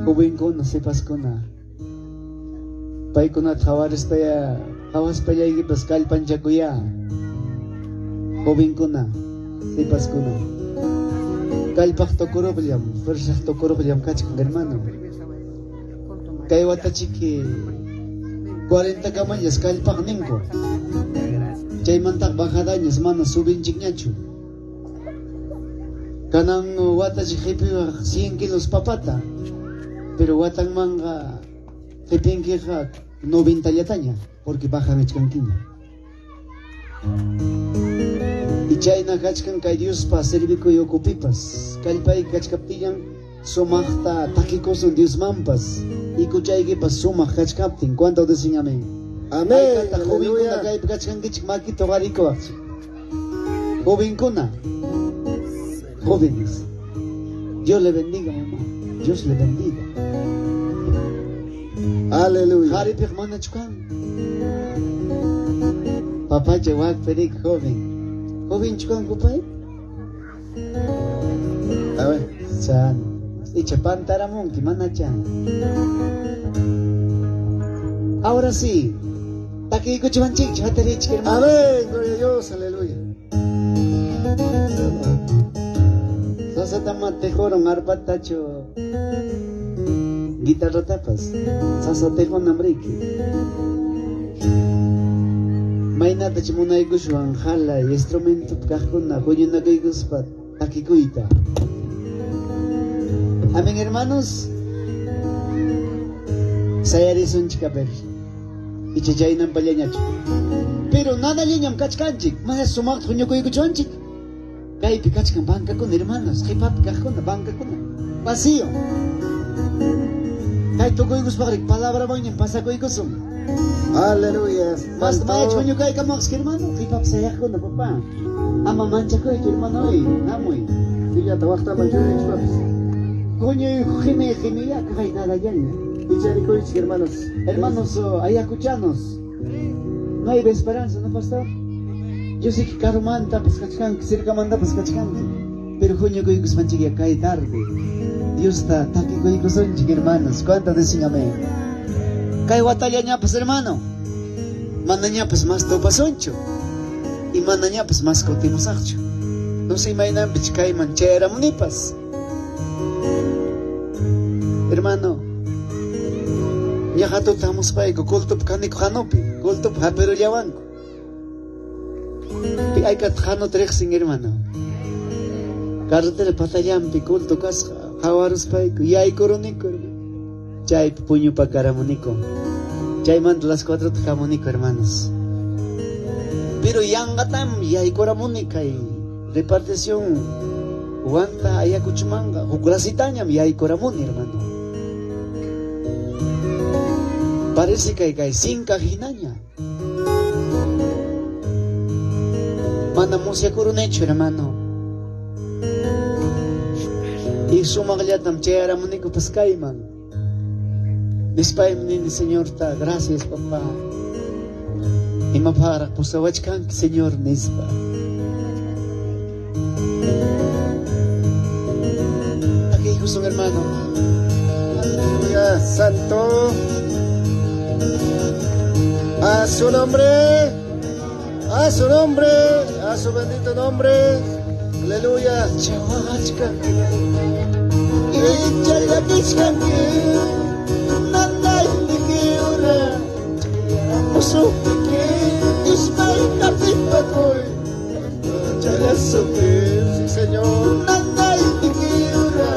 jovenkuna sipaskuna paykuna hawaspaya ikipas kallpanchakuya jovenkuna sipaskuna kallpaq tukurupullam fuerzaq tukurupullam kachkan hermano kay watachiki 40 kamallas kallpaq ninku chaymantaq bajadañas mana subinchikñachu kanan watachi qhipiwaq 100 kilos papata pero watanmanga qhipinkiqa 90 llataña porque bajanachkankiña y chayna kachkan kay Diospa servikuy ukupipas kallpay kachkaptiñan sumaqta takikusun Diosmanpas y kuchaykipas sumaq kachkaptin ¿cuánto dicen amén? Amén. Jovenkuna kaypi kachkankichik makita qarikuwaqchik jovenkuna jóvenes Dios le bendiga mamá Dios le bendiga Aleluya. Haripik mana chukan papá jawab perik joven chukan kupay A ver. chan icha pantaramunki mana chan ahora sí taki kuchuanchik chatarich hermano Amén. Gloria a Dios. Aleluya. sasatama tejoron arpatacho guitarra tapas sasatejon namriki maynata chimunaykushuan jala instrumento kajkuna huñunakuykuspa takikuyta amén hermanos sayarisunchik a ver ichachaynan pallañachu pero nada lleñam kachkanchik mana sumaqta huñukuykuchunchik kaypi kachkan bankakuna hermanos qipapi kajkuna bankakuna vacío kay tukuykuspaqrik palabra mañan pasakuykusun Aleluya. mas maya chuñukaykamaksqa hermano qipapi sayaqkuna papá ama manchakuychu hermano amuy Fíjate, basta manchurich. Coño, gime, kay nada llaña Icharikuich, hermanos. hermanos ayacuchanos no hay esperanza no pastor yo sé que carumanta pues kachkan cerca manda pues kachkan pero coño que manchigia cae tarde Dios está aquí con son hermanos cuánto decían amén cae batalla pues hermano mandaña pues más to pasoncho y mandaña pues más cotimos archo no se imaginan bichkai manchera munipas hermano ya hatu estamos paico kultup kaniko hanopi kultup hapero yawanko hay que jano trexing hermano carretera patayampi kulto kasqa hawarus paico y hay coronico chay puño pa caramunico chay mando las 4 tajamunico hermanos pero yangatam y hay coramunica y repartición guanta ayacuchumanga jugrasitañam y hay coramuni hermano parece que hay 5 hinaña mana musia kurunecho hermano y sumagliatam chera munico pascaiman Nispay ni Señor ta gracias papá y mapara pusawachkan Señor nispa aquí son hermano Aleluya. Santo. A su nombre. A su nombre. A su bendito nombre. Aleluya. chawachka Icharikuich. Nanay nikiura. Musupiki. Ismay kapitakoy. Chayasuki. Sí, Señor. Nanay nikiura.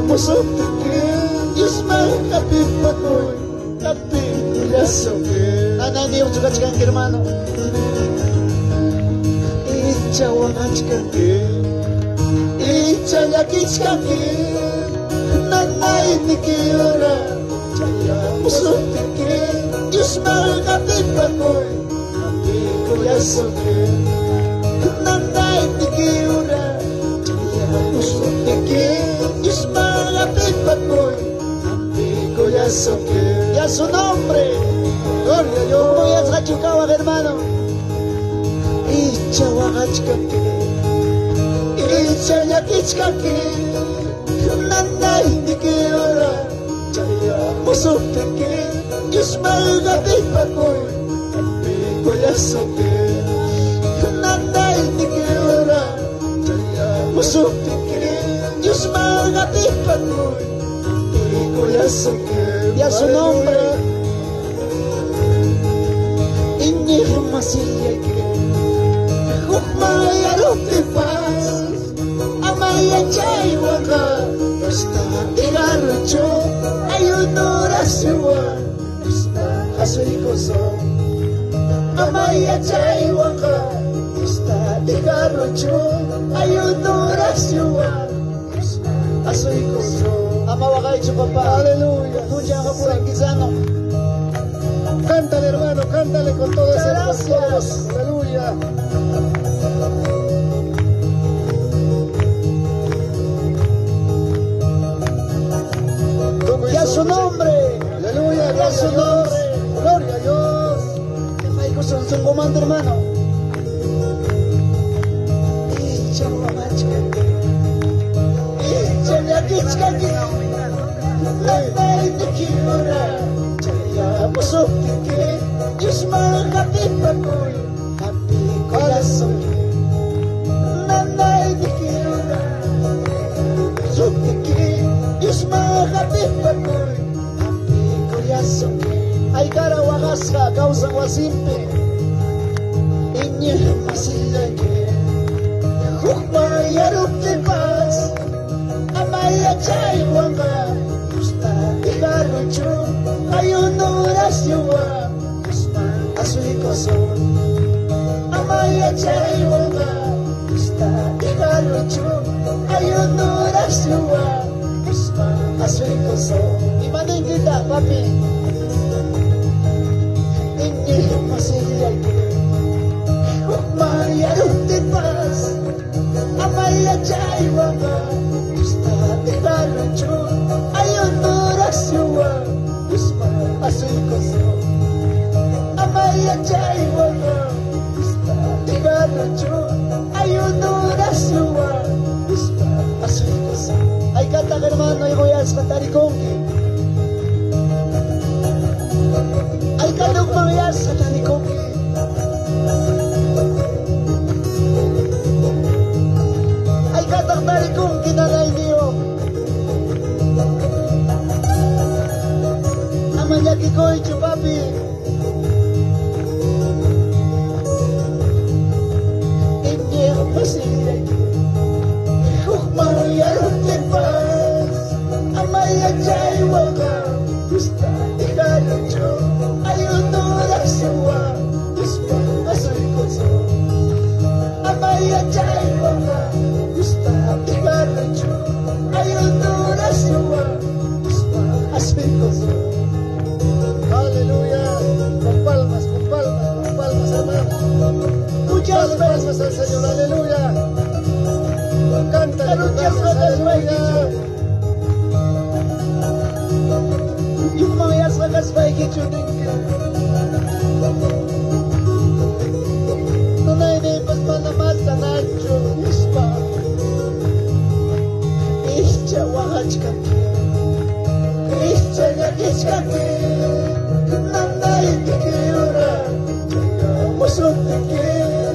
Musupiki. Ismay kapitakoy. Kapitayasuki. nada ni uchukachkan hermano Ichawachkanki. Ichayakichkanki. Nanay nikiura. Musupiki. Ismay kapitakoy. Kapitayasuki. Nanay nikiura. Musupiki. Ismay kapitakoy. Kapitayasuki. y a su nombre Gloria a Dios. voy a trachucaba hermano Ichawachkanki. Ichayakichkanki. Nanay nikiura. que Dios malga de pacoy Pico ya soke Nanday ni que ora Chaya musuki que Dios malga de pacoy Pico ya soke Y a su nombre Iñi masilla que Hukmaya rote paz Amaya chay waka Basta tigarucho Ayunura siwa Basta asoy koso Amaya chay waka Basta tigarucho Ayunura siwa Basta asoy koso Amawakay su papá. Aleluya. Tuya ka po ang kisano. Cántale hermano, cántale con todo ese Gracias. corazón. Aleluya. Y a su nombre. Aleluya, Y a su nombre. Gloria a Dios. Que may kusang sung comando, hermano. Nanday ni kiura Chaya musuki que Dios malga de pacoy Happy corazón. Nanday ni kiura Musuki que Dios malga de pacoy Happy corazón. Ay karawagas ka, kausang wasimpe. Iñi masilla que Hukmaya rote paz Amaya chay wanga Gusta igarucho Ayunura siwa Gusta asoy corazón. Amaya chay wanga Gusta igarucho Ayunura siwa Gusta Asoy corazón. Imanin kita, papi. Iñi masilla que Hukmaya rote paz Amaya chay wanga Gusta igarucho Ayunura siwa Gusta asoy corazón. Amaya chay wanga Gusta igarucho Ayunura siwa Gusta Asoy corazón. Ay kata ka, hermano, ikoyas katarikongki. Ay kalog mangyas katarikongki. Ay katang tarikongki na rin niyo. Amanyaki ko ito, papi. Hindi ako masilay. Hukmaya rote paz Amaya chay wanga Gusta igarucho Ayunura siwa Gusta asoy koso Amaya chay wanga Gusta igarucho Ayunura siwa Gusta asoy koso Aleluya. Con palmas, hermano. Muchas palmas al Señor, aleluya. Cántale con palmas, aleluya. Yung mga yasakas pa ikitunin ka. Tunay na ipagmanamas sa nancho. Ispa. Ischa wahach ka. Ischa yakich kake Nanday tikiura Musuk tiki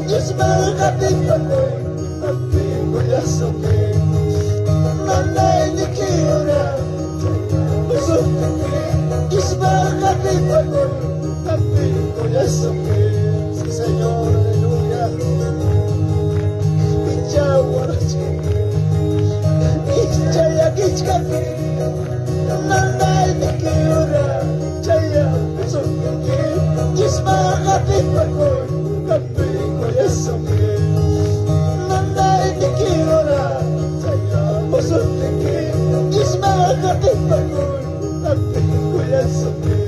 Diyos malakapit pakoy Kapit ko yasoke Nanday tikiura Musuk tiki Diyos malakapit pakoy Kapit ko yasoke Si Señor, aleluya Ischa wahach kake Ischa yakich kake Nanday tikiura Chaya musuk tiki Diyos malakapit pakoy Kapit ko yasoke Nanday tikiura Chaya musuk tiki Diyos malakapit pakoy Kapit ko yasoke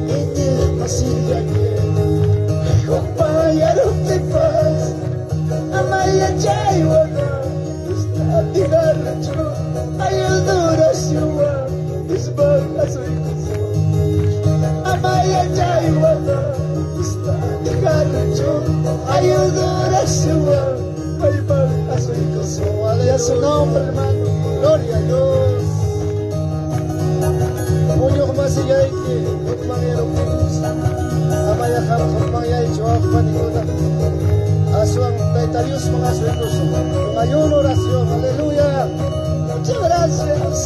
Hindi masilya ka. Hukmaya rote paz Amaya chay wanga Gusta igarucho Ayunura siwa Isbang asoy koso Amaya chay wanga Gusta igarucho Ayunura siwa Isbang asoy koso Y a su nombre, hermano. Gloria a Dios. yay ki utmangero amaya karo utmangay chuak panikuda aswang taitayos mga suetos ngayon orasyon haleluya muchas gracias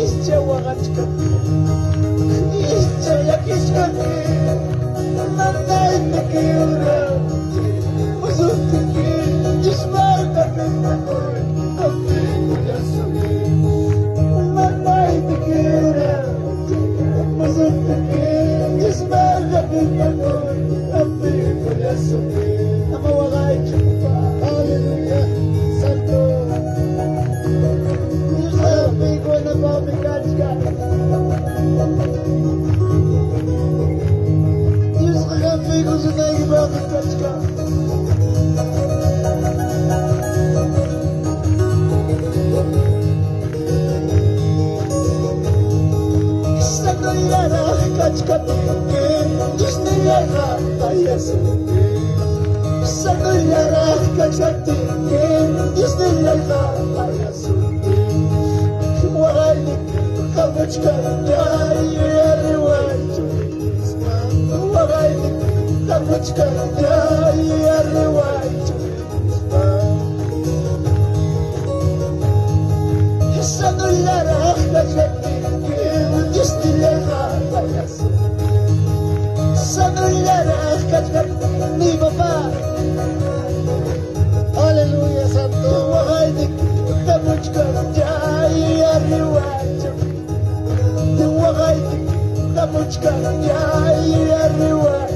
isya wakachka isya yakishka nanay nikiura musuki jismar kapitakoy nanay nikiura musuki jismar kapitakoy namawagay chupa hallelujah santo sabi ko na pabigat ka Diyos ka kami ko sa naigibabigat ka Isa ko yara kachkatingin Diyos niyara ayasukin Isa ko yara kachkatingin Diyos niyara ayasukin Wakanik kabachka Daya yariway Wakanik kabachka Daya yariway Isa ko yara kachkatingin Diyos niyara ayasukin Sanuyara kachkatingin ni Baba Hallelujah Santo Wakanik kabachka Daya yariway Wakanik kabachka Daya yariway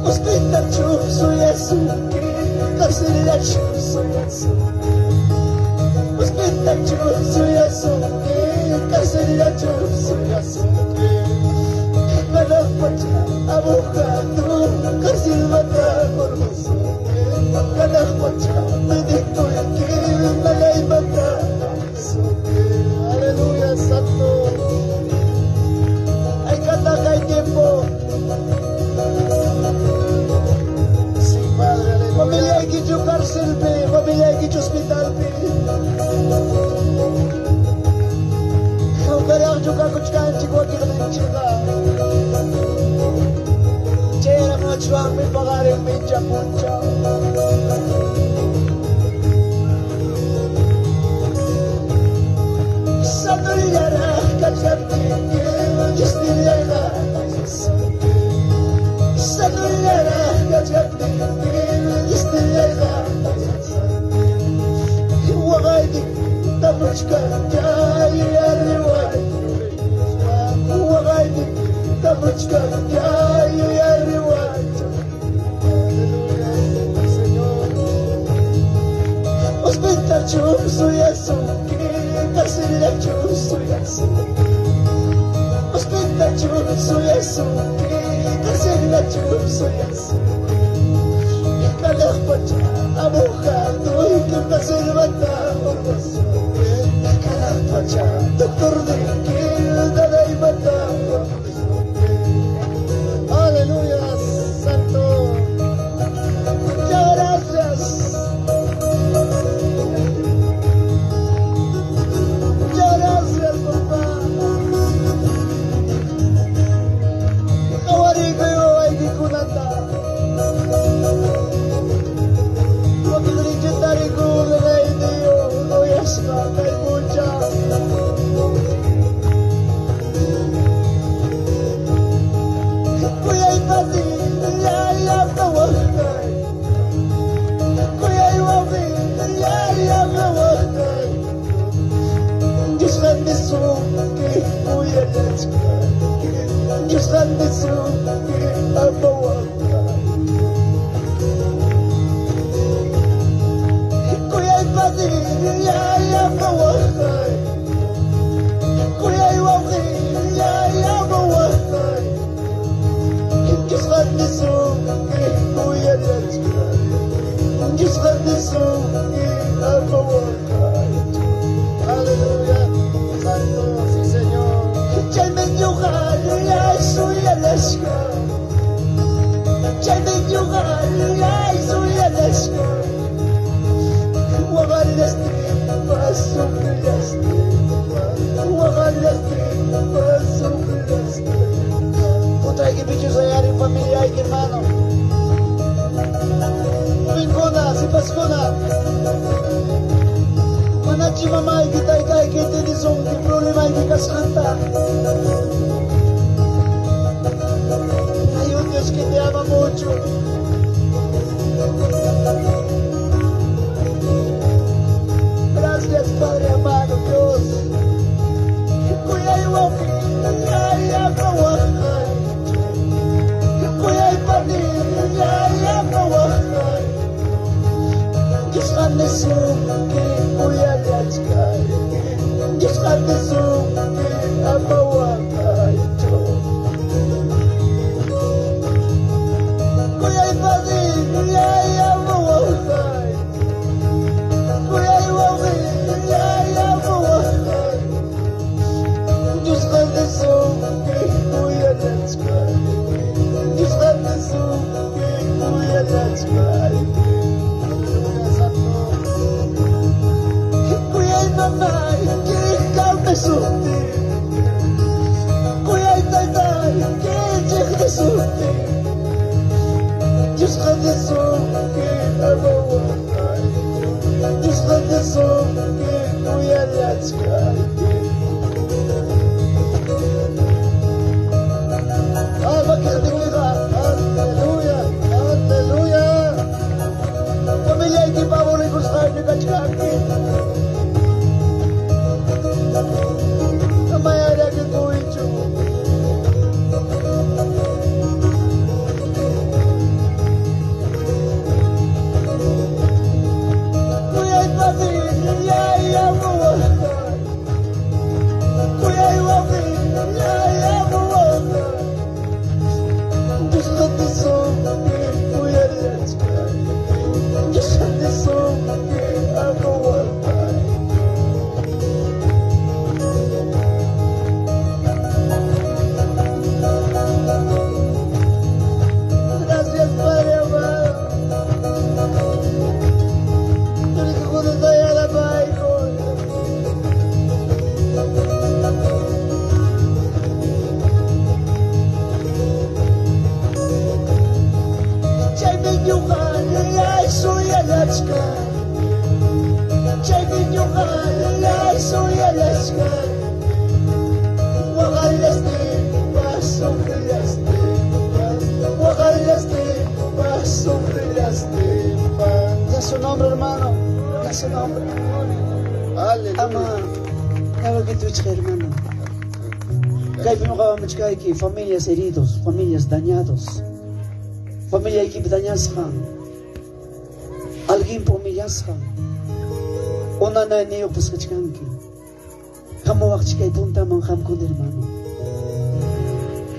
Hospital chuso yasuki Kasila chuso yasuki Hospital chuso yasuki Kasila chuso yasuki Kalakpacha abogado Kasilvata kormusuki Kalakpacha medito yaki Malaybata kormusuki Hallelujah Santo Ay katakay tiempo Sí Padre Aleluya Pamilya ikichu cárcel pe Pamilya ikichu hospital pe Kaya juga kuchkan chikwa kikadang chika Chera mga chuang may pagaring medya puncha Sanuyara kachkatingin Diyos niyara Sanuyara kachkatingin Diyos niyara Wakanik tamuchka Daya yariway Wakanik tamuchka Daya yariway Hallelujah Señor Hospital chuso yasuki Kasila chuso yasuki Hospital chuso yasuki Kasila chuso yasuki Kalakpacha abogado Kasilvata kormusuki Kalakpacha doktor dikil Daday bata kormusuki Hallelujah Santo Muchas gracias Papá Kawari kayo ay di kunata Pag-religion tari ko Lagay niyo Loyas ka kay Bucha Kuya'y pati Niyayap na wakay Kuya'y wabi Niyayap na wakay Diyos ka nisuki Kuya Letska Diyos ka nisuki Abawakay Kuya'y pati Niyayap na wakay Kuya'y wabi Niyayap na wakay Diyos ka nisuki Kuya Letska Diyos ka nisuki Abawakay Hallelujah Santo sí Señor Chay menyukan Yasuy Alaska Chay menyukan ay, soy el esco. Wagalaste, paso pilaste. Wagalaste, paso pilaste. Puta, hay que bichos allá en familia, hay que hermano. Pincona, si pascona. Manachi mamá, hay que taika, hay que tener son, qué problema hay que cascanta. Hay un Dios que te ama mucho. Gracias, Padre amado Dios. Cuida y guapi, ya trabajar. Cuida y partir, ya trabajar. Dios grande su que cuida y achcar. Dios grande su que amawakai. Cuida y partir, ya trabajar. Cuida y guapi, ya trabajar. Dios grande su que cuida y achcar. Dios grande su que cuida y achcar. Cuida y mamá, que calme su cuida y tata, que llegue su Dios grande su que amawakai. Dios grande su que cuida y achcar. Aleluya, aleluya. Familia, hay que pavo recostar de cachacaqui. No me hará que tú hecho. Cuida y papi, ya muwakai. Cuida y papi, ya muwakai. Dios grande son que cuida y achcar. Dios grande son que amawakai. Gracias, Padre amado. Yo le digo desde allá la Baico. Chay yukan, ay, soy el achcar. Chay yukan, ay, soy el achcar. Wagalaste, paso pilaste. Wagalaste, paso pilaste. Ya su nombre, hermano. Ya su nombre. Aleluya. Ama, claro que tú, hermano. Kay pinukawamach kay ki familias heridos, familias dañados. Familia equipo dañashan. Alguien pomillashan. Una na niyo paskachkanki. Kamawakchi kay punta mang hamkun hermano.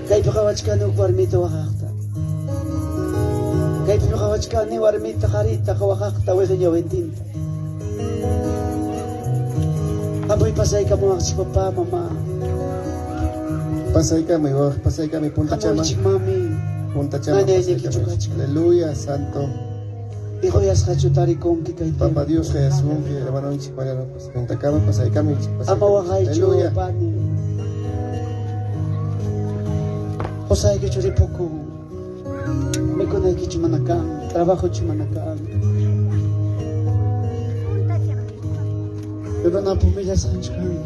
Kay pinukawachkan uk warmito wakakta. Kay pinukawachkan ni warmita karita kawakakta wekenyo wentinta. Amoy pasay kamawakchi papa mama. Pasay kami, punta chama. Kamawakchi mami. Punta chama. Aleluya, santo. Hijo ya skachutari con que kay Papa Dios Jesús, hermano Ichipariano, pues punta cama, pasay kami. Amawakay cho Aleluya. pani. Osay que churi poco. Me conay que chumanakang, trabajo chumanakang. Pero na pumila sa kanchkan.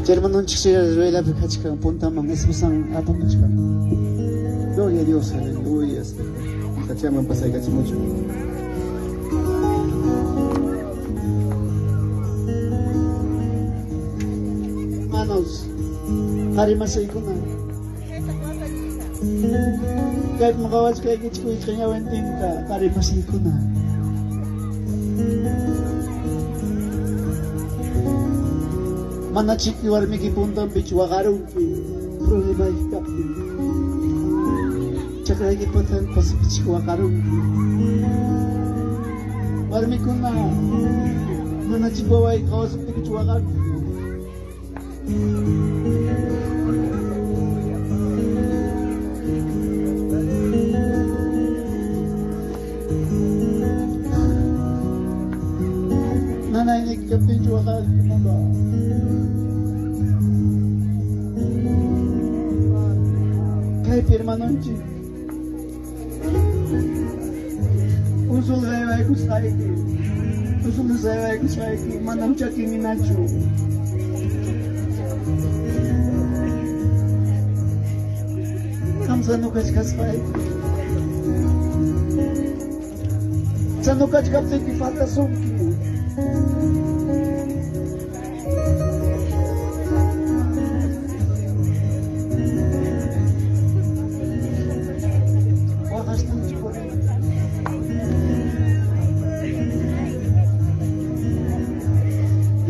Hermano chixira ruela bekachkan punta mang esposang apang kachkan. Gloria a Dios, aleluya. Cachama, pasay mucho. Hermanos, harimasay ko na. Kahit makawas kay kitsko kanya wentin ka, harimasay ko na. Manachik warmi ki punta bichwa karong ki problema ikapti. Tsaka lagi patan pas bichwa karong ki. Warmi ko na manachik baway kawas bichwa karong ki. kapten jualan kumaba. Kahit hermano Chi. Usul gaya ko sa iki. Usul gaya ko sa iki. Manam chaki minachu. Kamsa nukas kaspai. Sa nukas kapten ki fata sumki.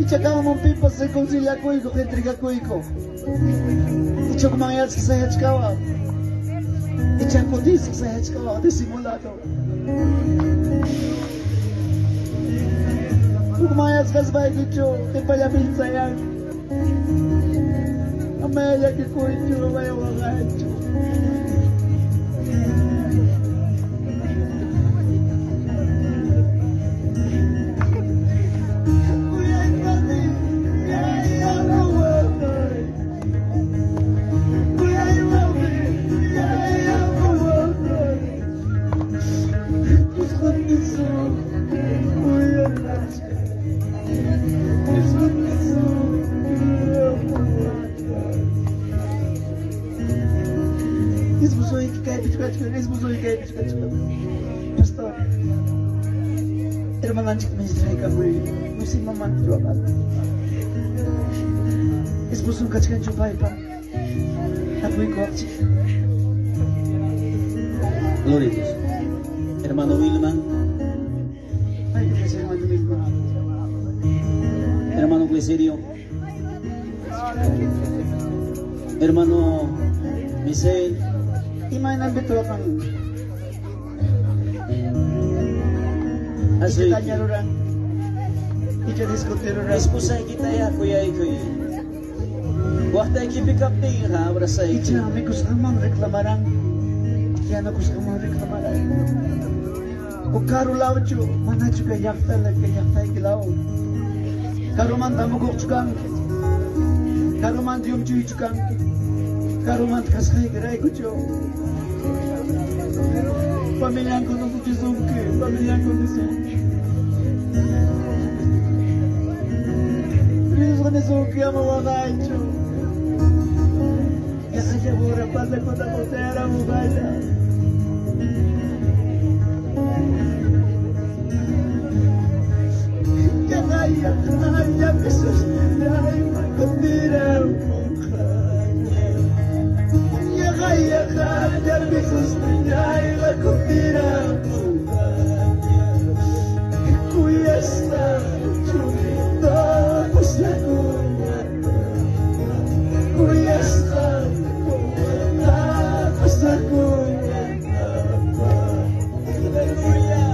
Ichakama mong pipa sa konsilya ko iko, kentrika ko iko. Ichak mangyayat sa hechkawa. Ichak ko dis sa hechkawa, disimulado. Kung mangyayat sa sabay ko ito, tipalapin sayang. Amaya ko ito, amaya waka ito. Pastor, hermana chica me distrae kabui, musi mama jualan. Esposo kachikan chupai pa, kabui kochi. Gloria a Dios. Hermano Wilma, Ay, gracias hermano mismo. hermano Cleserio, hermano Misael, Imay nang bito kang Asoy, Ichitanya rurang. Ichadiskutiro rurang. esposa kita ya kuya ikoy. Wakta pick up day ha, abrasay. Icha, may gusto mang reklamarang. Kaya na gusto mang reklamarang. O karo lao chu, mana chu ka yakta ikilaw. Karo man damugok chukang. Karo man diyum chu chukang. Karo man kasay kiray ko chu. Pamilyang ko nung kizungki, pamilyang ko nizungki. Rinis ko nizungki ang mawakay chu. Kaya mura pasa ko na kotera mo kaya. Kaya Jesus, dahil magkatira mo kanya. Kaya Jesus, dahil magkatira mo kanya. Kuya sa chumito ko sa kuya. Kuya sa kumata ko sa kuya. Hallelujah.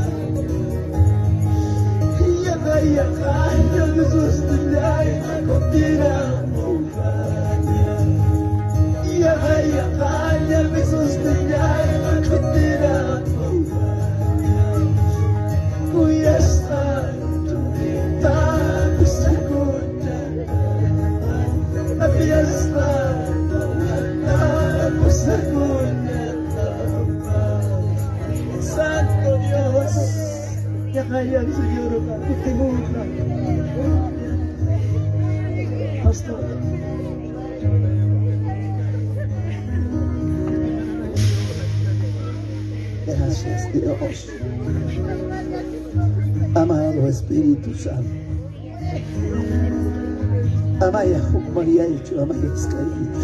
Kaya Jesus, dahil magkatira mo kanya. Kaya Jesus, dahil magkatira mo kanya. Kuya sa chumito ko sa kuya. Fiesta, Santo Dios, ya kaya Señor, kutimuka. Pastor, gracias Dios, amado Espíritu Santo. Amaya María hecho, amaya escrito.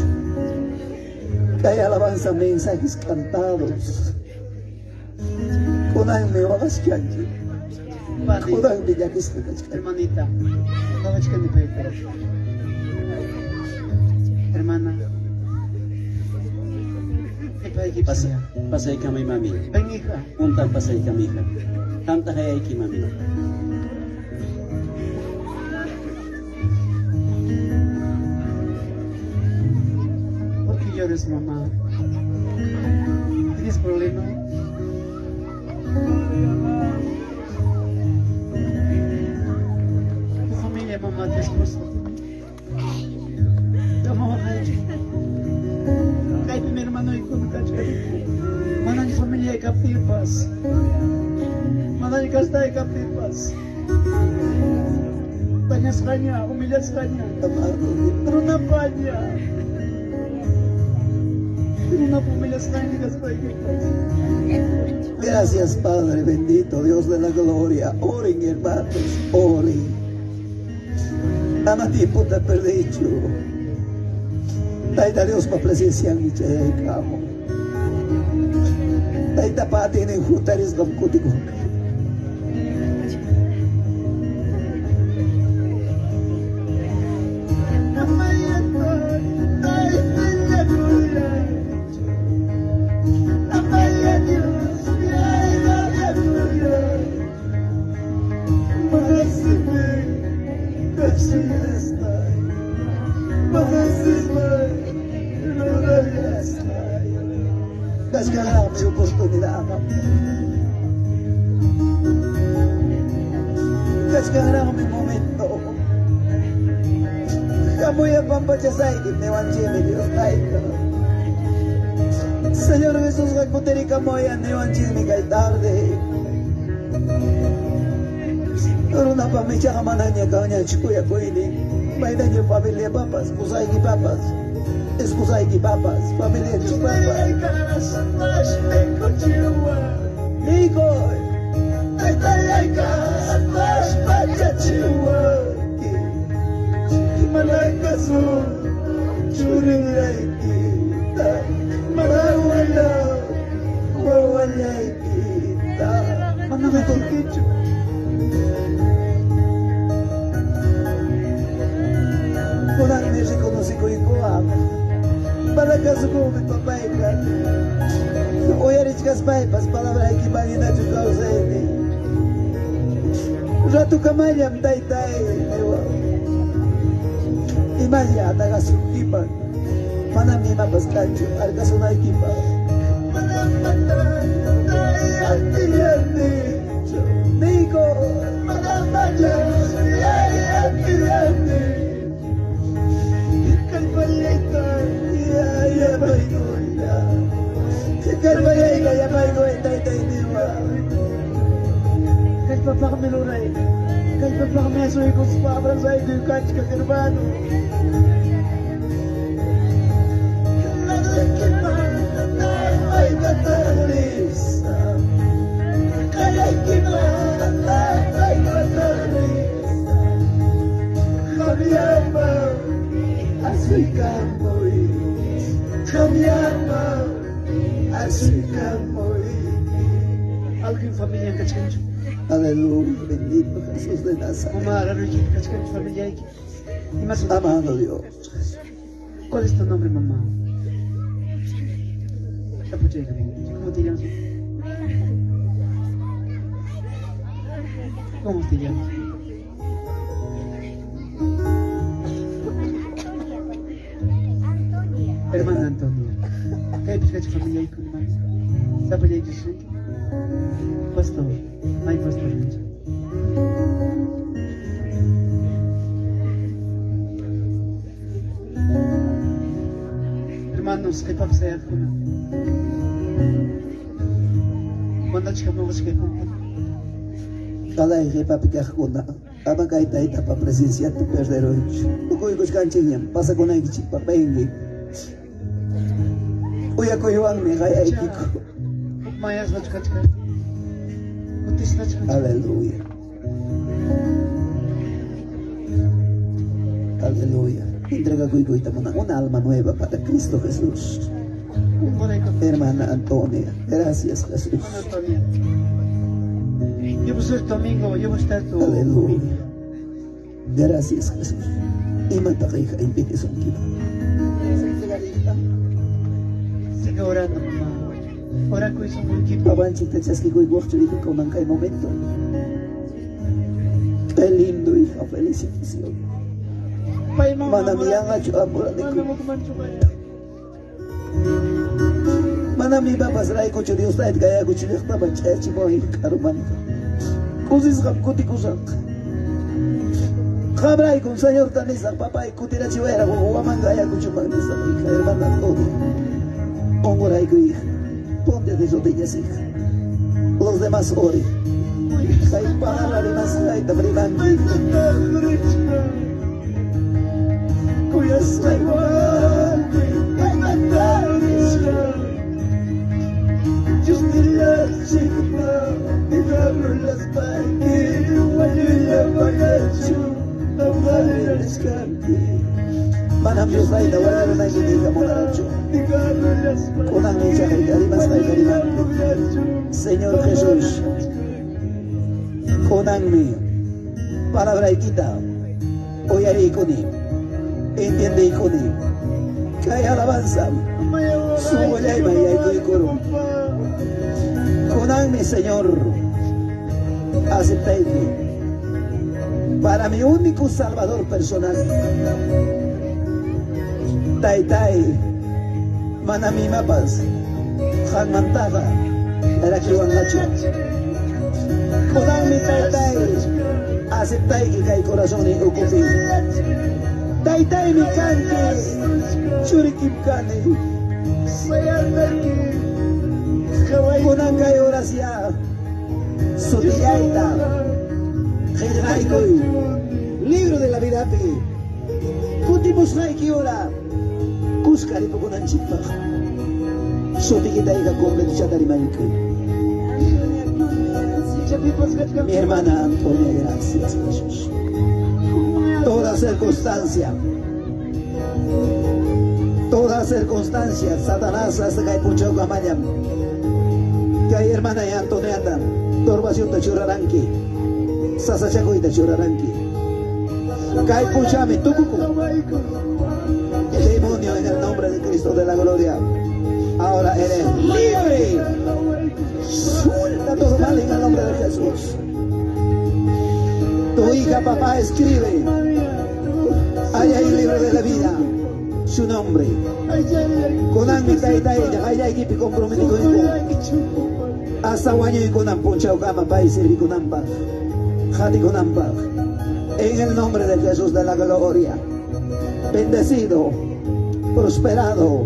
Kaya alabanza mensajes cantados. Kunang me wagas kianji. Kunang biyakis na kachkan. Hermanita, kawach ka ni Pedro. Hermana, ipahigip siya. Pasay kami mami. Pahingi ka. Untang pasay kami ka. Kanta kaya iki mami. ¿Por qué llores, mamá? ¿Tienes problema? Tu familia matriz cruz. Tama ka kahit may hermano ikon manang familia ikaptipas. Manang kasta ikaptipas. Tanya sa kanya, umilat sa kanya. Pero na pa niya. Pero na pumilat sa kanya kasi pa ikipos. Gracias, Padre bendito, Dios de la gloria. Oren, hermanos, oren. Ama tiempo te perdido. Tayo Dios pa presencia ni chay kamo. Tayo tapatin ng hutaris kam kutikok. Kasi kailangan may gusto nila akap. Kasi kailangan may momento. Kamu yang pampachasay, ni Juan Jimmy, Dios tayo. Señor Jesús, recuteri kamu yan ni Juan Jimmy kay tarde. Pero napamitsya ka manan niya kau niya, chikuya ko ini. Baidan niyo pamilya papas, kusay ki papas. Escusai que papas, familia de papas. Nico, Malakasu, Churilaiki, Malawala, Wawalaiki, Manakakichu. Kulang Mexico no si Kuikuama. Malakasu ko magpapaikan. Oyarich kas paipas, palabra que banina chukau sa ini. Ratu kamayam tay-tay, ewa. Imanya taga-sukipan. Manami mapaskancho, arkasunay kipa. Manamatan, tay-ati-ati. Nico, manamatan, tay-ati-ati. Kalpalitan. Ya baikoya, kalpayay kaya baikoy tay niwa. Kalpapa kami luray, kalpapa kami asoy ko sa pabra sa ito yung kach kakirbano. Kalakiman ay matalis, kalakiman ay matalis. Kami ama, asoy kamoy. Kami ama, así kamoy. Alguien familia en Cachcancho. Aleluya, bendito Jesús de Nazaret. Mamá, ahora no hay Cachcancho familia. Y más amado Dios. ¿Cuál es tu nombre, mamá? ¿Cómo te llamas? ¿Cómo te llamas? Hermana Antonia, ¿qué es tu familia y con más? ¿Está por ahí que soy? Pastor, hay pastor. Hermanos, ¿qué pasa allá afuera? ¿Cuándo chicamos que compran? Cada día papi que ajuna, ama kaita ita pa presencia tu perdero. Tukoy kus kanchinyam, pasa con ay chipa pengi. Uya ko yuang mi kaya ikiko. Mayas na chikachika. Utis na chikachika. Aleluya. Aleluya. Entrega ko ito una alma nueva para Cristo Jesús. Hermana Antonia, gracias Jesús. Hermana Antonia. Yo voy a ser tu amigo, yo voy a estar tu... Aleluya. Gracias Jesús. Y mata ka hija, impide su vida. Sigue orando, mamá. Ora ko isang equipo. Avanchi te chasqui ko igual chulito con un momento. Qué lindo hija, felicitación. Manamiyang at apura ni ko. Manami babas rai ko chuli ustait kaya ko chuli khta bacha chi mo hi karuman. Kuzis kam ko tikusak. Habray con Señor Tanisa, papá y Kutira Chivera, Guamanga, Ayacuchumanisa, hija, hermana Todia. Ongoray, hija. Ponte de rodillas, hija. Los demás ore. Hay palabra de más, hay tabribanqui. Cuyas igual, hay cantares. Just the last chica, the governor las parques, when you love my attitude. Manam Dios la ida wala na hindi monacho. Kunang ni siya kay Arimas kay Kariman. Señor Jesús, kunang mi palabra kita oyari ko ni, entiende ko ni, kaya alabanza sumulay mayay ko ikuro. Kunang mi Señor, aceptay ko para mi único salvador personal. Taytay, manami mapas, hangmantaga, erakiwan lacho. Kunang mi taytay, aceptay que kay corazón ni ukupi. Taytay mi kanki, churikip kani. Kunang kay orasya, sutiyaita. Libro de la vida pe Kutimos na ikiora Kuskari po kunan chikpa Soti kita ika kompleto siya dari manik. Mi hermana Antonia, gracias Jesús. Toda circunstancia Satanás hasta kay pucho kamayam kay hermana y Antonia Torbación ta churaranki Sasachaco y Tachoraranqui. Kai puchame, tucuco. Demonio en el nombre de Cristo de la gloria. Ahora eres libre. Suelta todo mal en el nombre de Jesús. Tu hija, papá, escribe. Hay ahí libro de la vida. Su nombre. Conan mi taitay, hay ahí que comprometido. Hasta guaño y conan punchao cama, pa y sirvi conan pa. En el nombre de Jesús de la gloria, bendecido, prosperado,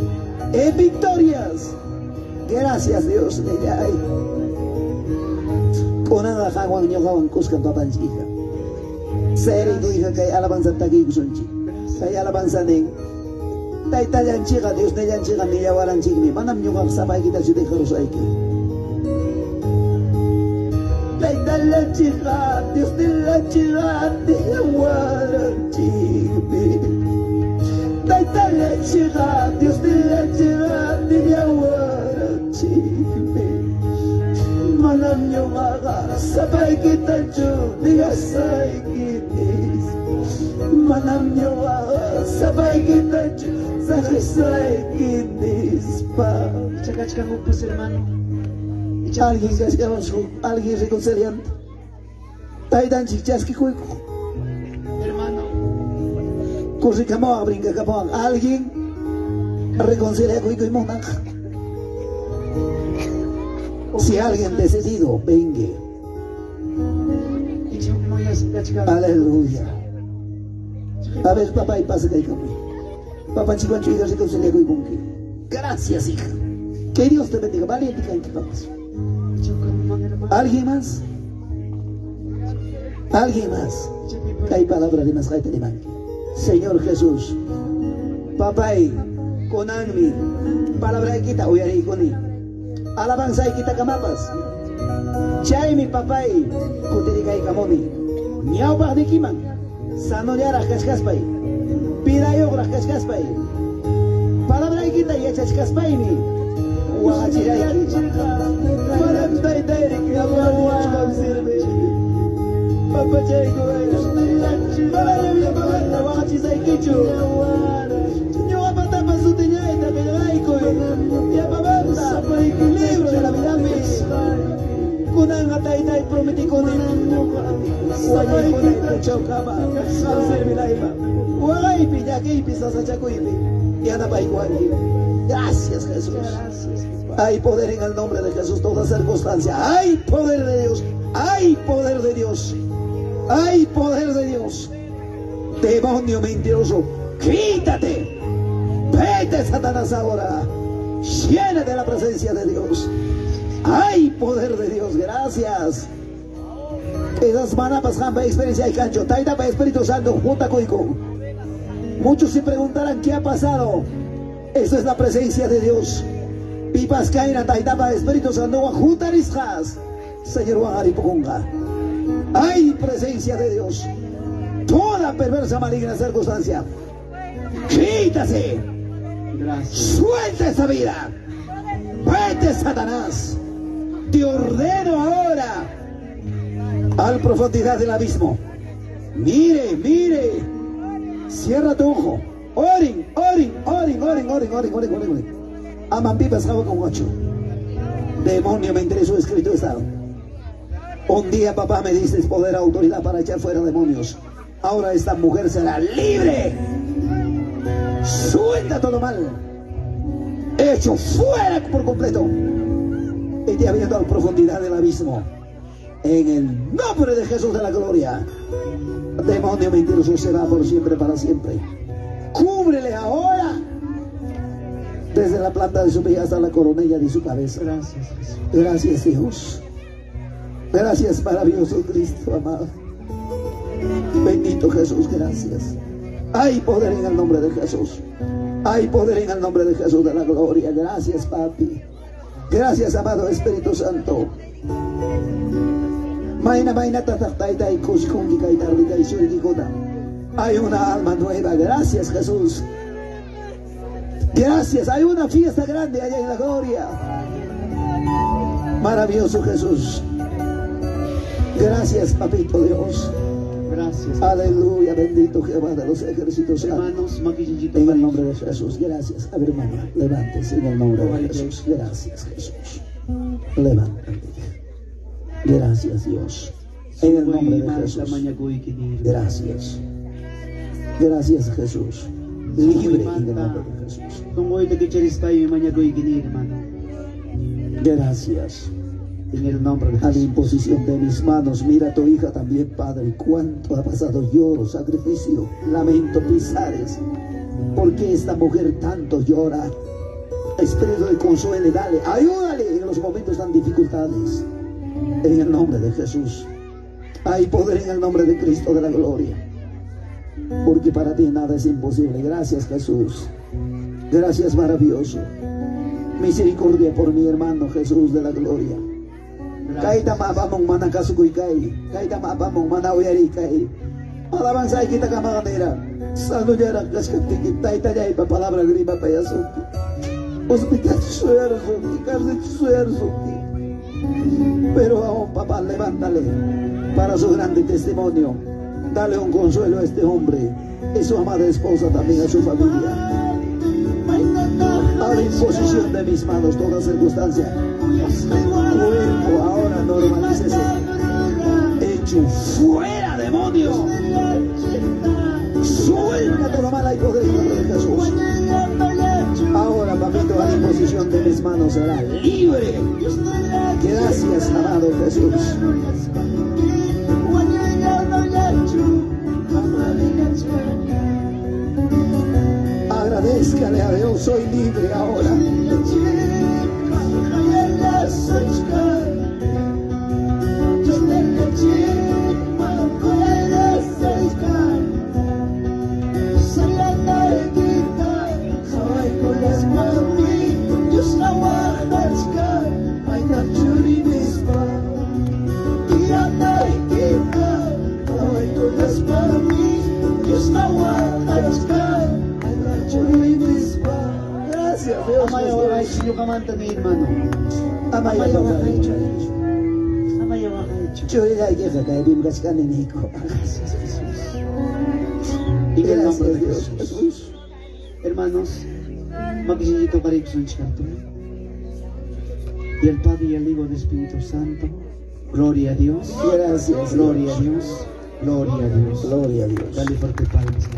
en victorias. Gracias Dios. Con nada jaguan ñogawan cuscan papanchija. Seri tu hija que alabanza tagi kusunchi. Kay alabanza ning. Taitayan chiga Dios neyan chiga ni yawaran chigni. Manam ñogam sabay kita chute jarusaiki. La chica, Dios de la chica, de la guarachibi. La chica, Dios de la chica, de la guarachibi. Manam yomaga, sabay kita chu, diga say kitis. Manam yomaga, sabay kita chu, say kitis pa. Chaka upos hermano. Alguien reconciliante. Taidan chichas que juego. Hermano. Corricamo brinca capón. Alguien reconcilia con y monaj. Si alguien decidido, venga. Aleluya. A ver, papá, y pasa que hay camino. Papá, chico, hija, reconcilia con y gracias, hija. Que Dios te bendiga. Valiente que hay que papás. ¿Alguien más? ¿Alguien más? Hay palabra de más gente de man. Señor Jesús, papá, con Anmi, palabra de quita, oyaré con él. Alabanza y quita camapas. Chay mi papá, kutirika y camoni. Niau pa de kiman. Sanoyara cascaspay. Pidayo cascaspay. Palabra de quita y echascaspay mi. Wachiray. Maramday dairik yawan sirve. Papa Jago. Maramday pagana wachizay kichu. Yo apata pasutinya ita begaiko. Ya babanda. Libro de la vida me. Kunang atay prometi ko ni. Wajay ko na puchaw kama. Sirve la iba. Wagay pijaki pisa sa chakuipi. Ya na baiguani. Gracias Jesús. Hay poder en el nombre de Jesús, toda circunstancia. Hay poder de Dios. Hay poder de Dios. Hay poder de Dios. Demonio mentiroso, quítate. Vete, Satanás, ahora. Llena de la presencia de Dios. Hay poder de Dios, gracias. Esas manas para experiencia y cancho. Taita para Espíritu Santo, junta coico. Muchos se preguntarán qué ha pasado. Eso es la presencia de Dios. Pipas caína taita para Espíritu Santo, junta risjas. Señor Wangaripunga. Hay presencia de Dios. Toda perversa maligna circunstancia, quítase. Gracias. Suelta esa vida. Vete, Satanás. Te ordeno ahora a la profundidad del abismo. Mire, mire. Cierra tu ojo. Oren, oren, oren, oren, oren, oren, oren, oren. Aman pipas con 8. Demonio, me interesó escrito está. Un día papá me diste poder, autoridad para echar fuera demonios. Ahora esta mujer será libre. Suelta todo mal. Hecho fuera por completo. Y te abriendo a la profundidad del abismo. En el nombre de Jesús de la gloria. Demonio mentiroso se va por siempre, para siempre. Cúbrele ahora. Desde la planta de su pie hasta la coronilla de su cabeza. Gracias, Jesús. Gracias, Dios. Gracias, maravilloso Cristo amado. Bendito Jesús, gracias. Hay poder en el nombre de Jesús. Hay poder en el nombre de Jesús de la gloria. Gracias, papi. Gracias, amado Espíritu Santo. Hay una alma nueva. Gracias, Jesús. Gracias. Hay una fiesta grande allá en la gloria. Maravilloso Jesús. Gracias, papito Dios. Gracias. Aleluya, bendito Jehová de los ejércitos. Hermanos, maquillito En el para nombre de Jesús, gracias. A ver, hermana, levántese en el nombre de Jesús. Gracias, Jesús. Levántate. Gracias, Dios. En el nombre de Jesús. Gracias. Gracias, Jesús. Libre en el nombre de Jesús. Gracias. En el nombre de A la Jesús. imposición de mis manos, mira a tu hija también, Padre, cuánto ha pasado lloro, sacrificio, lamento, pesares. ¿Por qué esta mujer tanto llora? Espíritu de consuelo, dale, ayúdale en los momentos tan dificultades. En el nombre de Jesús. Hay poder en el nombre de Cristo de la gloria. Porque para ti nada es imposible. Gracias, Jesús. Gracias, maravilloso. Misericordia por mi hermano Jesús de la gloria. Kaita maapamong manakasukoy kay. Kaita maapamong manawayari kay. Alabanza kita ka mga nera. Sano niya rin kaskaptikit. Taita niya ipa palabra grima payasuki. Hospital suerzuki. Kasi suerzuki. Pero aún, papá, levántale para su grande testimonio. Dale un consuelo a este hombre y su amada esposa, también a su familia. A la imposición de mis manos toda circunstancia. Cuerpo ahora normalícese. Hecho fuera, demonio. Suelta toda mala y poder en nombre de Jesús. Ahora, papito, a la imposición de mis manos será libre. Gracias, amado Jesús. Agradezcale a Dios, soy libre ahora. Gracias, Dios. Amaya sino kamanta ni hermano. Amaya wakaicho. Amaya wakaicho. Chorila yeka kay bimgas kaniniko. Gracias, Jesús. En el nombre de Jesús. Hermanos, maquillito para Ixon Chicanto. Y el Padre y el Hijo del Espíritu Santo. Gloria a Dios. Gracias. Gloria a Dios. Gloria a Dios. Gloria a Dios. Dale fuerte palmas.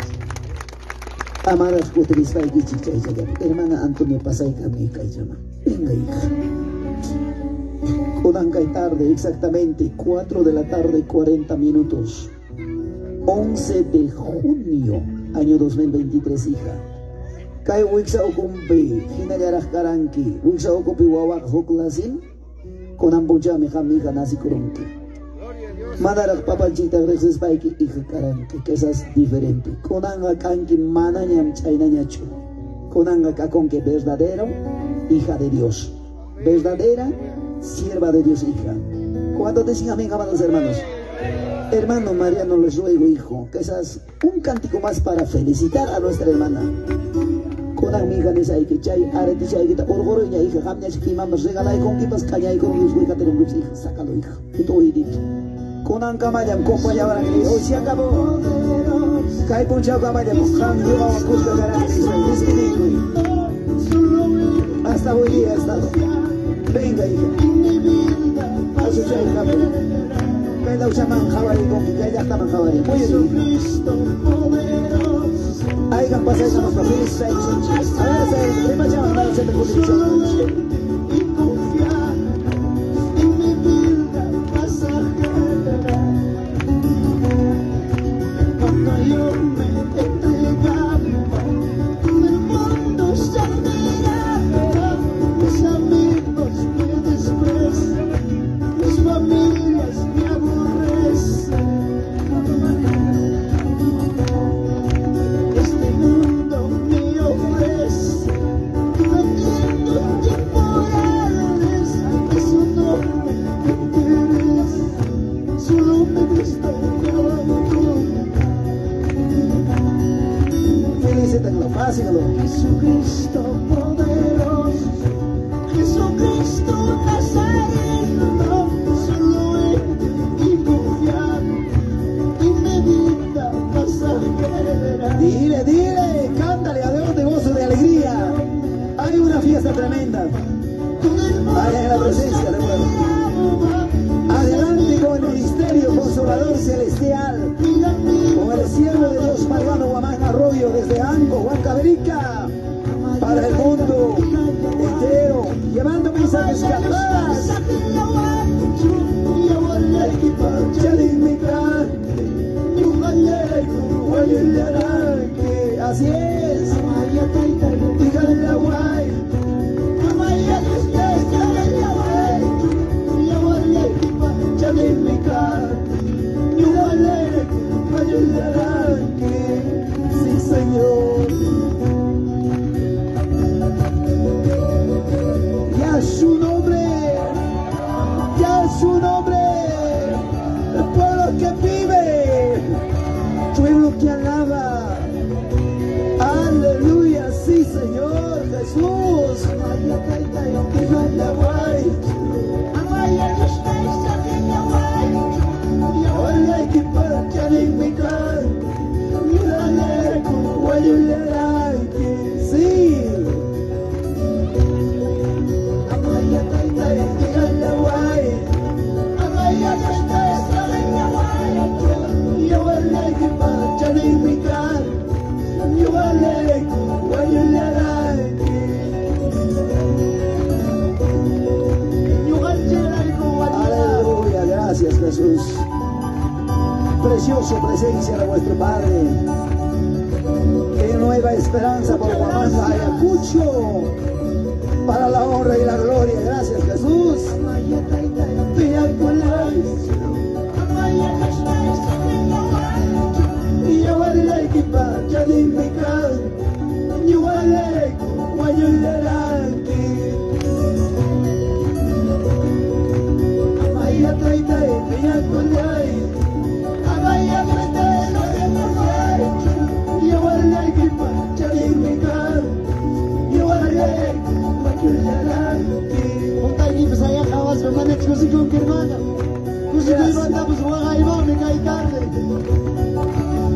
Amadas putris kay gichichay sagap. Hermana Antonio pasay kami kay llama. Venga, hija. Kudang kay tarde, exactamente 4 de la tarde, 40 minutos. 11 de junio, año 2023, hija. Kay wiksa ukumpi, hinayarak karanki, wiksa ukupi wawak huklasin, konampucha mija nasi kurunki. Manarak papanchita regres baiki hija karanki, que esas diferente. Konanga kanki mananyam chainañachu. Konanga kakonke verdadero, hija de Dios. Verdadera, sierva de Dios, hija. Cuando te sigan, amén, amados hermanos. Hermano Mariano, les ruego, hijo, que esas un cántico más para felicitar a nuestra hermana. Con amiga nesa hay que chay, arete chay, que ta orgoro ya hija, hamnya chikimamos regala y con kipas caña y con luz, hueca tenemos hija, sácalo, hija. Y todo edito. Con ancamayam, compañía para que hoy se acabó. Cae ponchao camayam, cambio, vamos a buscar garantiza, hasta hoy día ha estado. Venga, hija. A su chay, cambio. Que la usaman jabari con que ya estaban jabari. Muy bien. Hay que pasar esa nuestra fiesta. A ver, se me llaman a hacer de posición. Y confiar en mi vida pasajera. Cuando yo me entregaba, el mundo se miraba. Mis amigos me desprecian, mis familias me aborrecen. Este mundo me ofrece momentos temporales que eso no me interesa, solo me gusta mi abandono. Felicítenlo, fácillo. Jesucristo poderoso, Jesucristo Nazareno, solo en y confiar en mi vida pasajera. Dile, cántale a Dios de gozo, de alegría. Hay una fiesta tremenda. Vaya en la presencia de Dios. Adelante con el ministerio consolador celestial. Con el siervo de Dios, Mariano Guamán Arroyo, desde Anco, Huancavelica, para el mundo entero, llevando mensajes capaz. Así es. Dígale la guay. Sí, Señor. Ya su nombre, ya su nombre. El pueblo que vive, pueblo que alaba. Aleluya, sí, Señor Jesús. Sí. Aleluya, gracias Jesús. Preciosa presencia de vuestro Padre. Qué nueva esperanza por Guamanga, Ayacucho, para la honra y la gloria. Gracias Jesús.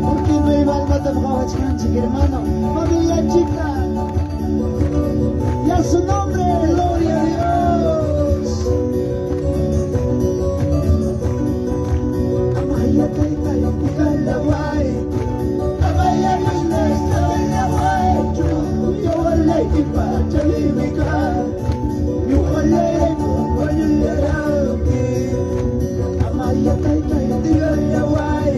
Porque no hay alma de hermano, familia chica, y a su nombre, gloria a Dios. Amaya taita y la guay, amaya nuestra la guay, yo le equipa, chalimika, yo le amaya taita y la guay.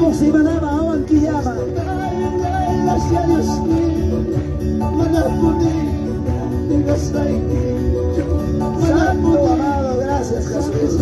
Como si manaba awan kiyama. Gracias Dios mío, manapuni, digas like Santo amado, gracias Jesús.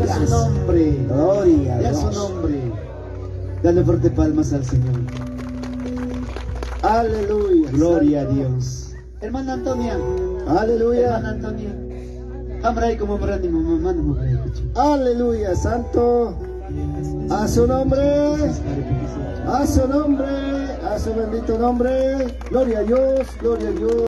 Ya su nombre, Gloria a ya su Dios. nombre. Dale fuerte palmas al Señor. Aleluya. Gloria a Santo. Dios. Hermana Antonia, Aleluya. hermana Antonia. Hamray como marani mamá no me escucha. Aleluya, Santo. A su nombre. A su nombre. A su bendito nombre. Gloria a Dios. Gloria a Dios.